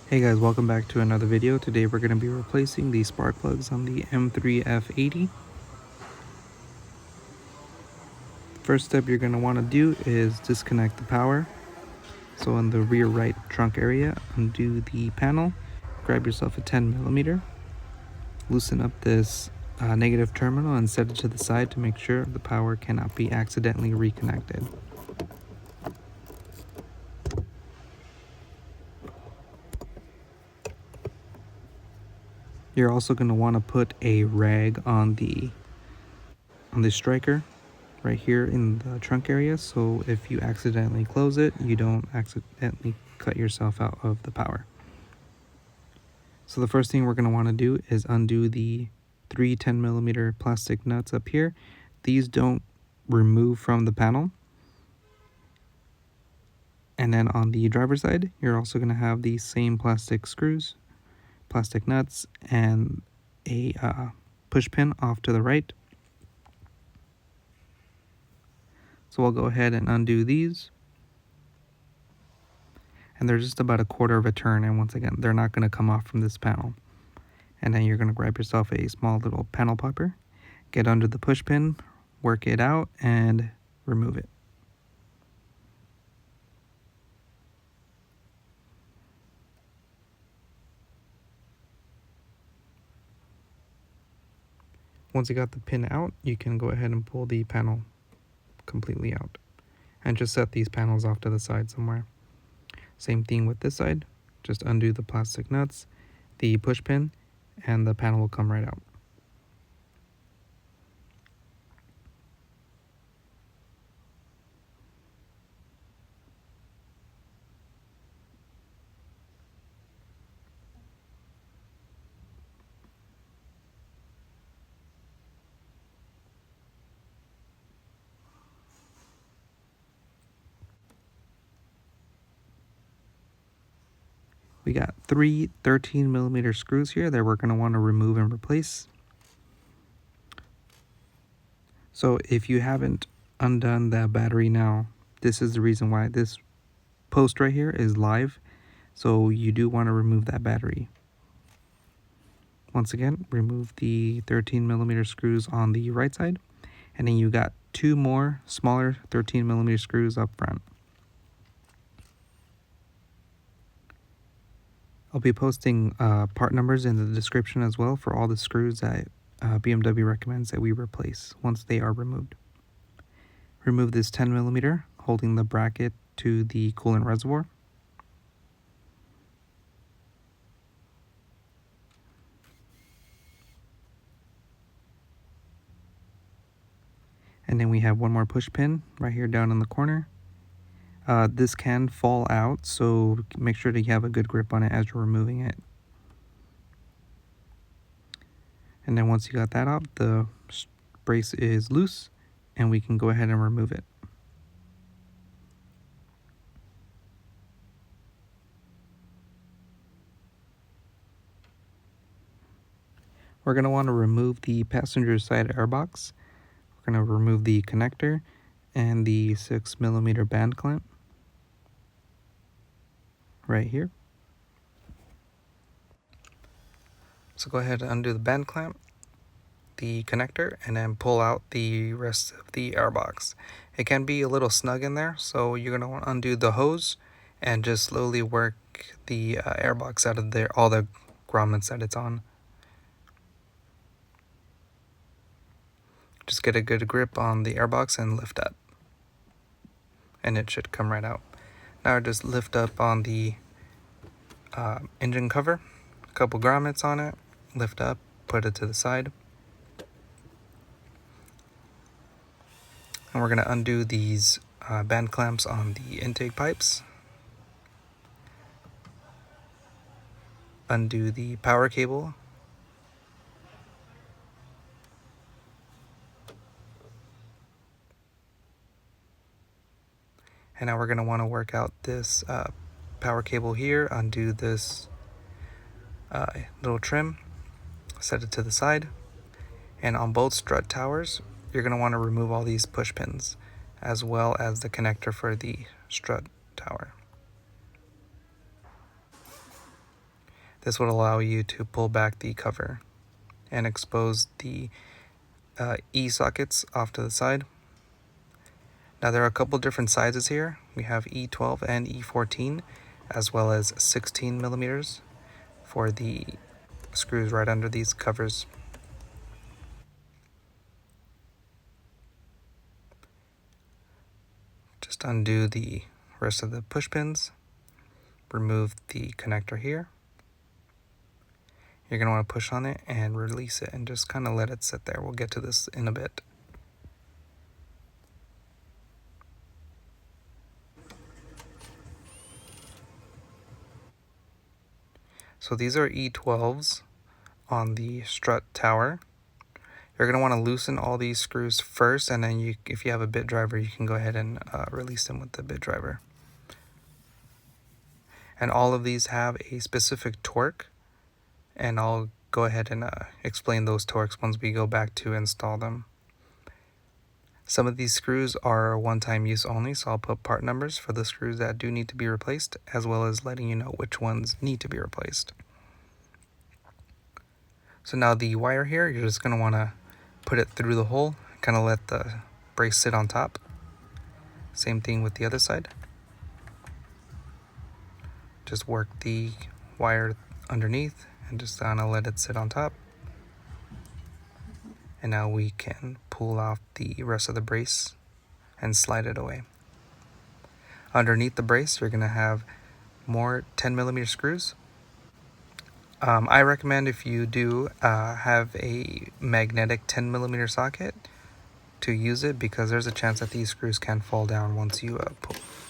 Hey guys, welcome back to another video. Today we're going to be replacing the spark plugs on the M3 F80. First step you're going to want to do is disconnect the power. So in the rear right trunk area, undo the panel, grab yourself a 10mm, loosen up this negative terminal and set it to the side to make sure the power cannot be accidentally reconnected. You're also going to want to put a rag on the striker right here in the trunk area, so if you accidentally close it, you don't accidentally cut yourself out of the power. So the first thing we're going to want to do is undo the 3 10mm plastic nuts up here. These don't remove from the panel. And then on the driver's side, you're also going to have these same plastic screws, plastic nuts, and a push pin off to the right. So I'll go ahead and undo these. And they're just about a quarter of a turn, and once again, they're not going to come off from this panel. And then you're going to grab yourself a small little panel popper, get under the push pin, work it out, and remove it. Once you got the pin out, you can go ahead and pull the panel completely out and just set these panels off to the side somewhere. Same thing with this side, just undo the plastic nuts, the push pin, and the panel will come right out. We got 3 13mm screws here that we're going to want to remove and replace. So if you haven't undone that battery now, this is the reason why this post right here is live. So you do want to remove that battery. Once again, remove the 13mm screws on the right side, and then you got 2 more smaller 13mm screws up front. I'll be posting part numbers in the description as well for all the screws that BMW recommends that we replace once they are removed. Remove this 10mm holding the bracket to the coolant reservoir. And then we have one more push pin right here down in the corner. This can fall out, so make sure that you have a good grip on it as you're removing it. And then once you got that out, the brace is loose and we can go ahead and remove it. We're going to want to remove the passenger side airbox. We're going to remove the connector and the 6mm band clamp right here. So go ahead and undo the band clamp, the connector, and then pull out the rest of the airbox. It can be a little snug in there, so you're going to want to undo the hose and just slowly work the airbox out of there, all the grommets that it's on. Just get a good grip on the airbox and lift up, and it should come right out. Now just lift up on the engine cover, a couple grommets on it, lift up, put it to the side. And we're going to undo these band clamps on the intake pipes. Undo the power cable. And now we're going to want to work out this power cable here, undo this little trim, set it to the side. And on both strut towers, you're going to want to remove all these push pins, as well as the connector for the strut tower. This would allow you to pull back the cover and expose the E sockets off to the side. Now there are a couple different sizes here. We have E12 and E14, as well as 16 millimeters for the screws right under these covers. Just undo the rest of the push pins, remove the connector here. You're going to want to push on it and release it and just kind of let it sit there. We'll get to this in a bit. So these are E12s on the strut tower. You're going to want to loosen all these screws first, and then if you have a bit driver, you can go ahead and release them with the bit driver. And all of these have a specific torque, and I'll go ahead and explain those torques once we go back to install them. Some of these screws are one-time use only, so I'll put part numbers for the screws that do need to be replaced, as well as letting you know which ones need to be replaced. So now the wire here, you're just going to want to put it through the hole, kind of let the brace sit on top. Same thing with the other side. Just work the wire underneath and just kind of let it sit on top. And now we can pull off the rest of the brace and slide it away. Underneath the brace, you're going to have more 10 millimeter screws. I recommend, if you do have a magnetic 10 millimeter socket, to use it, because there's a chance that these screws can fall down once you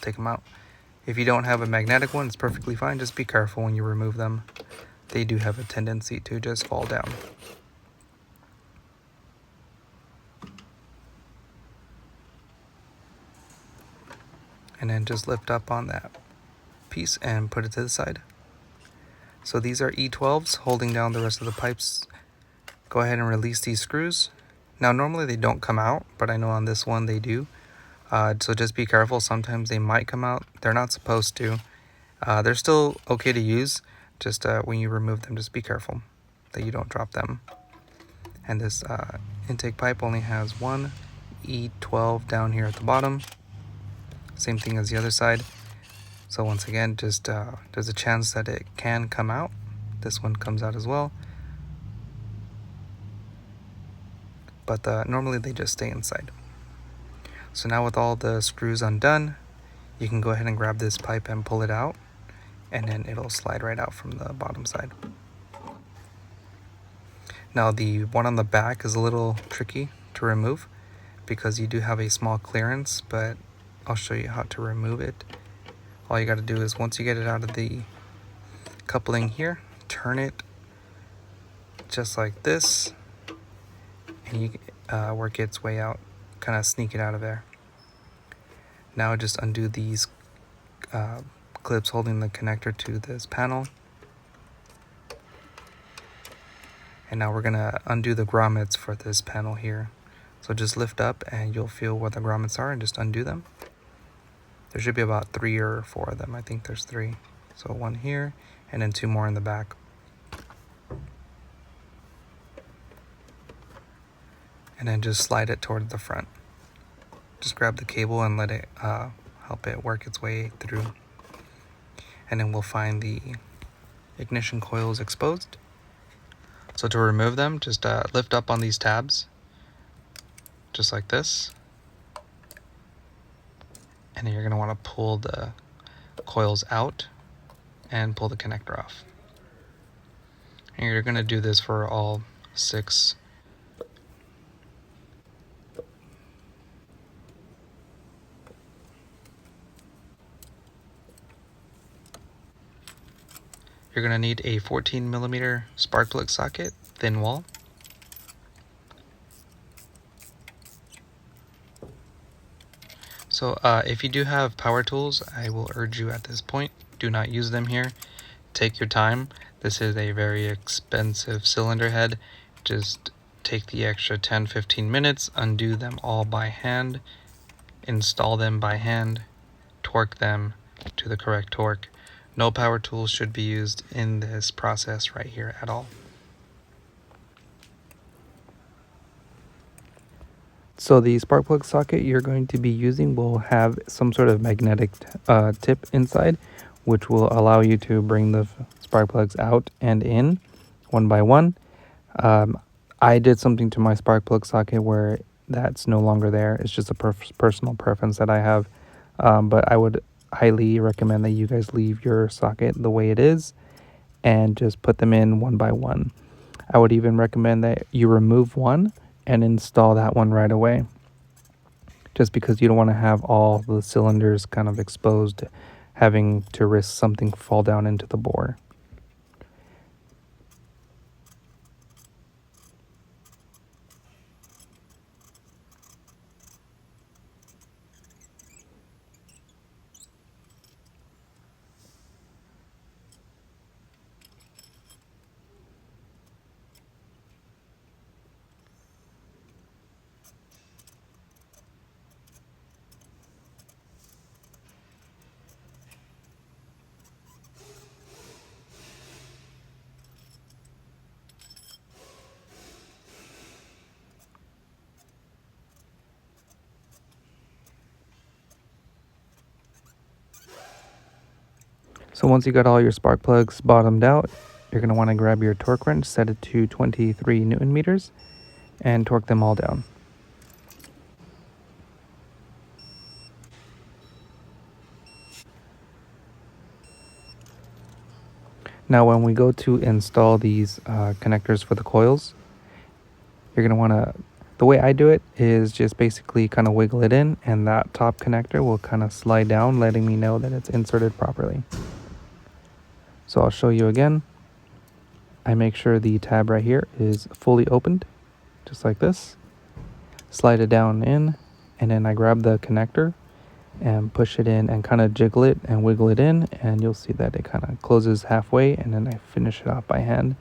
take them out. If you don't have a magnetic one, it's perfectly fine. Just be careful when you remove them. They do have a tendency to just fall down. And then just lift up on that piece and put it to the side. So these are E12s holding down the rest of the pipes. Go ahead and release these screws. Now normally they don't come out, but I know on this one they do. So just be careful. Sometimes they might come out. They're not supposed to. They're still okay to use. Just when you remove them, just be careful that you don't drop them. And this intake pipe only has one E12 down here at the bottom. Same thing as the other side. So once again, just there's a chance that it can come out. This one comes out as well. But normally they just stay inside. So now with all the screws undone, you can go ahead and grab this pipe and pull it out, and then it'll slide right out from the bottom side. Now the one on the back is a little tricky to remove because you do have a small clearance, but I'll show you how to remove it. All you got to do is, once you get it out of the coupling here, turn it just like this, and you work its way out, kind of sneak it out of there. Now just undo these clips holding the connector to this panel. And now we're going to undo the grommets for this panel here. So just lift up and you'll feel where the grommets are and just undo them. There should be about 3 or 4 of them. I think there's 3. So 1 here and then 2 more in the back. And then just slide it toward the front. Just grab the cable and let it help it work its way through. And then we'll find the ignition coils exposed. So to remove them, just lift up on these tabs, just like this. And then you're going to want to pull the coils out and pull the connector off. And you're going to do this for all 6. You're going to need a 14 millimeter spark plug socket, thin wall. So if you do have power tools, I will urge you at this point, do not use them here. Take your time. This is a very expensive cylinder head. Just take the extra 10-15 minutes, undo them all by hand, install them by hand, torque them to the correct torque. No power tools should be used in this process right here at all. So the spark plug socket you're going to be using will have some sort of magnetic tip inside, which will allow you to bring the spark plugs out and in one by one. I did something to my spark plug socket where that's no longer there. It's just a personal preference that I have. But I would highly recommend that you guys leave your socket the way it is and just put them in one by one. I would even recommend that you remove one and install that one right away, just because you don't want to have all the cylinders kind of exposed, having to risk something fall down into the bore. So once you got all your spark plugs bottomed out, you're going to want to grab your torque wrench, set it to 23 Newton meters, and torque them all down. Now when we go to install these connectors for the coils, you're going to want to, the way I do it is just basically kind of wiggle it in, and that top connector will kind of slide down, letting me know that it's inserted properly. So I'll show you again. I make sure the tab right here is fully opened, just like this. Slide it down in, and then I grab the connector and push it in and kind of jiggle it and wiggle it in, and you'll see that it kind of closes halfway, and then I finish it off by hand.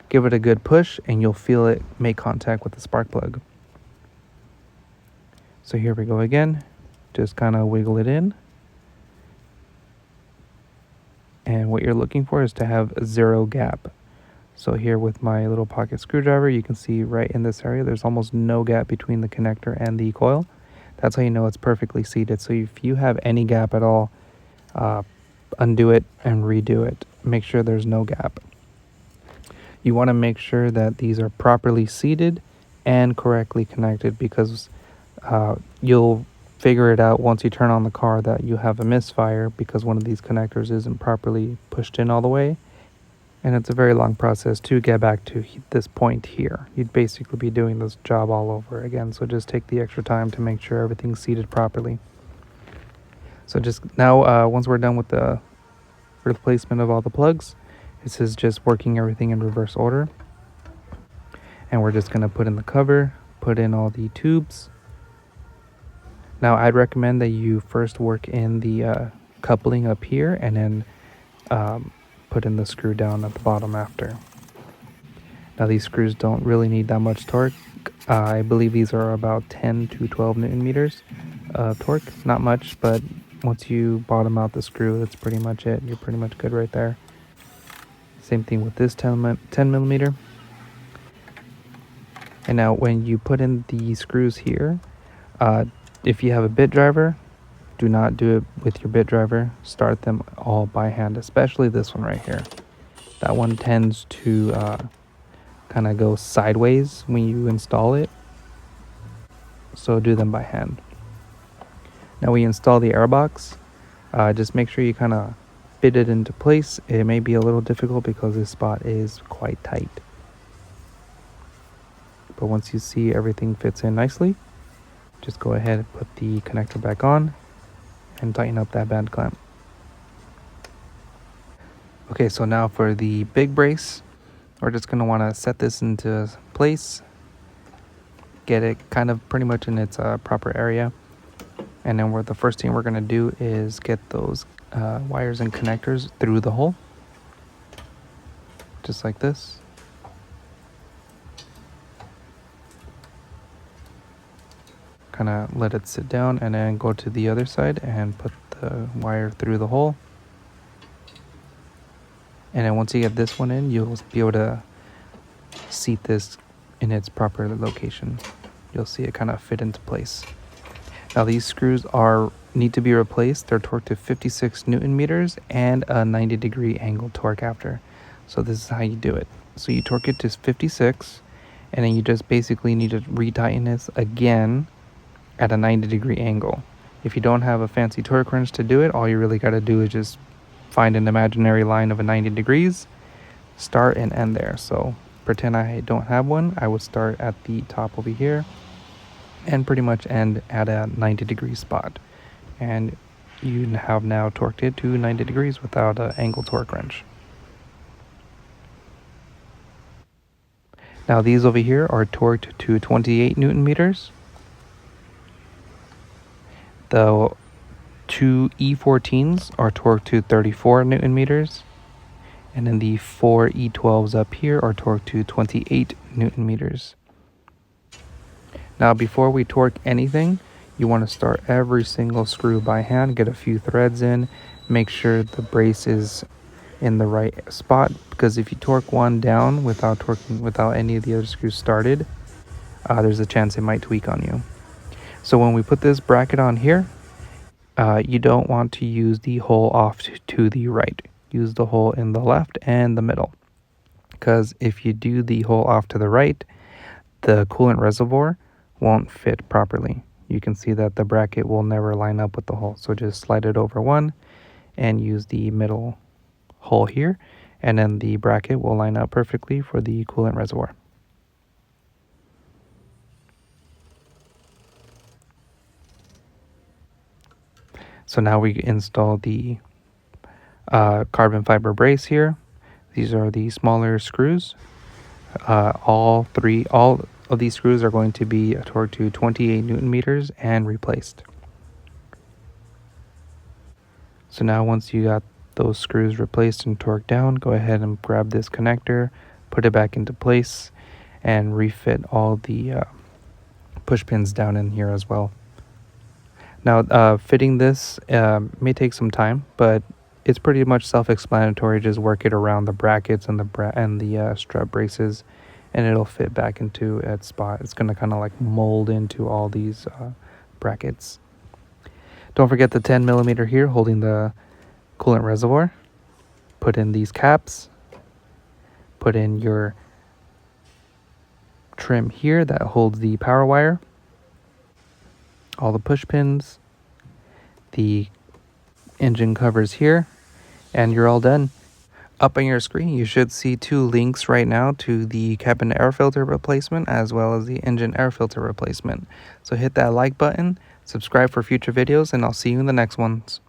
Give it a good push and you'll feel it make contact with the spark plug. So here we go again. Just kind of wiggle it in. And what you're looking for is to have a zero gap. So here with my little pocket screwdriver, you can see right in this area, there's almost no gap between the connector and the coil. That's how you know it's perfectly seated. So if you have any gap at all, undo it and redo it. Make sure there's no gap. You want to make sure that these are properly seated and correctly connected, because you'll figure it out once you turn on the car that you have a misfire because one of these connectors isn't properly pushed in all the way. And it's a very long process to get back to this point here. You'd basically be doing this job all over again. So just take the extra time to make sure everything's seated properly. So just now, once we're done with the replacement of all the plugs, this is just working everything in reverse order. And we're just going to put in the cover, put in all the tubes. Now I'd recommend that you first work in the coupling up here, and then put in the screw down at the bottom after. Now these screws don't really need that much torque. I believe these are about 10 to 12 Newton meters of torque. Not much, but once you bottom out the screw, that's pretty much it. You're pretty much good right there. Same thing with this 10 millimeter. And now when you put in the screws here, if you have a bit driver, do not do it with your bit driver. Start them all by hand, especially this one right here. That one tends to kind of go sideways when you install it. So do them by hand. Now we install the airbox. Just make sure you kind of fit it into place. It may be a little difficult because this spot is quite tight. But once you see everything fits in nicely, just go ahead and put the connector back on and tighten up that band clamp. Okay, so now for the big brace, we're just going to want to set this into place, get it kind of pretty much in its proper area. And then the first thing we're going to do is get those wires and connectors through the hole, just like this. Kind of let it sit down, and then go to the other side and put the wire through the hole. And then once you get this one in, you'll be able to seat this in its proper location. You'll see it kind of fit into place. Now these screws need to be replaced. They're torqued to 56 Newton meters and a 90-degree angle torque after. So this is how you do it. So you torque it to 56, and then you just basically need to retighten this again at a 90-degree angle. If you don't have a fancy torque wrench to do it, all you really got to do is just find an imaginary line of a 90 degrees, start and end there. So pretend I don't have one. I would start at the top over here and pretty much end at a 90-degree spot. And you have now torqued it to 90 degrees without an angle torque wrench. Now these over here are torqued to 28 Newton meters. The two E14s are torqued to 34 Newton meters. And then the four E12s up here are torqued to 28 Newton meters. Now before we torque anything, you want to start every single screw by hand, get a few threads in, make sure the brace is in the right spot, because if you torque one down without any of the other screws started, there's a chance it might tweak on you. So when we put this bracket on here, you don't want to use the hole off to the right. Use the hole in the left and the middle, because if you do the hole off to the right, the coolant reservoir won't fit properly. You can see that the bracket will never line up with the hole. So just slide it over one and use the middle hole here, and then the bracket will line up perfectly for the coolant reservoir. So now we install the carbon fiber brace here. These are the smaller screws. All of these screws are going to be torqued to 28 Newton meters and replaced. So now once you got those screws replaced and torqued down, go ahead and grab this connector, put it back into place, and refit all the push pins down in here as well. Now fitting this may take some time, but it's pretty much self-explanatory. Just work it around the brackets and the strut braces, and it'll fit back into its spot. It's going to kind of like mold into all these brackets. Don't forget the 10 millimeter here holding the coolant reservoir. Put in these caps. Put in your trim here that holds the power wire. All the push pins. The engine covers here. And you're all done. Up on your screen, you should see two links right now to the cabin air filter replacement as well as the engine air filter replacement. So hit that like button, subscribe for future videos, and I'll see you in the next ones.